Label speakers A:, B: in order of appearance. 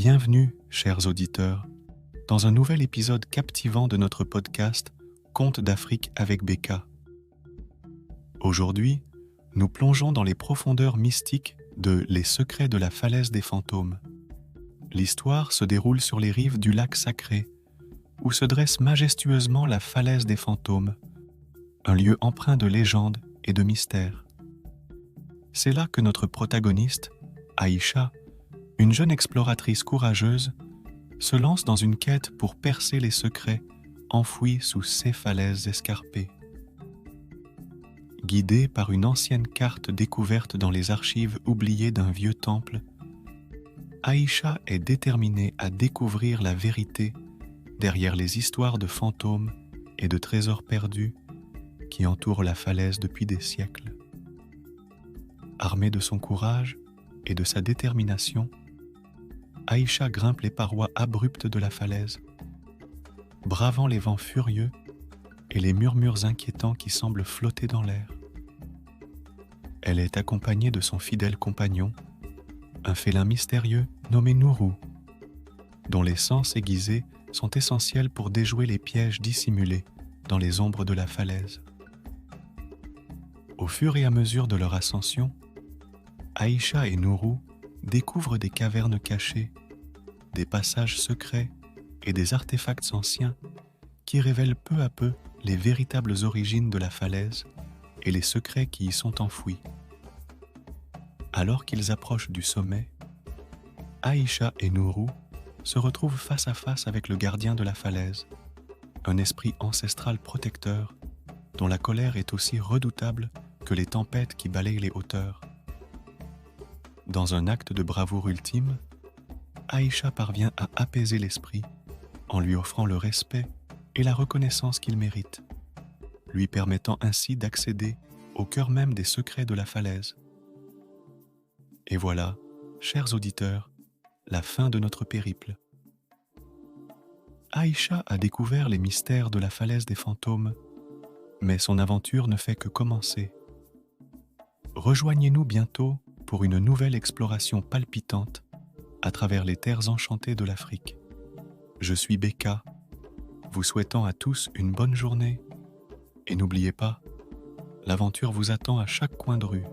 A: Bienvenue, chers auditeurs, dans un nouvel épisode captivant de notre podcast Contes d'Afrique avec Becca. Aujourd'hui, nous plongeons dans les profondeurs mystiques de Les secrets de la falaise des fantômes. L'histoire se déroule sur les rives du lac sacré, où se dresse majestueusement la falaise des fantômes, un lieu empreint de légende et de mystère. C'est là que notre protagoniste, Aïcha, une jeune exploratrice courageuse, se lance dans une quête pour percer les secrets enfouis sous ces falaises escarpées. Guidée par une ancienne carte découverte dans les archives oubliées d'un vieux temple, Aïcha est déterminée à découvrir la vérité derrière les histoires de fantômes et de trésors perdus qui entourent la falaise depuis des siècles. Armée de son courage et de sa détermination, Aïcha grimpe les parois abruptes de la falaise, bravant les vents furieux et les murmures inquiétants qui semblent flotter dans l'air. Elle est accompagnée de son fidèle compagnon, un félin mystérieux nommé Nourou, dont les sens aiguisés sont essentiels pour déjouer les pièges dissimulés dans les ombres de la falaise. Au fur et à mesure de leur ascension, Aïcha et Nourou découvrent des cavernes cachées, des passages secrets et des artefacts anciens qui révèlent peu à peu les véritables origines de la falaise et les secrets qui y sont enfouis. Alors qu'ils approchent du sommet, Aïcha et Nourou se retrouvent face à face avec le gardien de la falaise, un esprit ancestral protecteur dont la colère est aussi redoutable que les tempêtes qui balayent les hauteurs. Dans un acte de bravoure ultime, Aïcha parvient à apaiser l'esprit en lui offrant le respect et la reconnaissance qu'il mérite, lui permettant ainsi d'accéder au cœur même des secrets de la falaise. Et voilà, chers auditeurs, la fin de notre périple. Aïcha a découvert les mystères de la falaise des fantômes, mais son aventure ne fait que commencer. Rejoignez-nous bientôt pour une nouvelle exploration palpitante à travers les terres enchantées de l'Afrique. Je suis Becca, vous souhaitant à tous une bonne journée. Et n'oubliez pas, l'aventure vous attend à chaque coin de rue.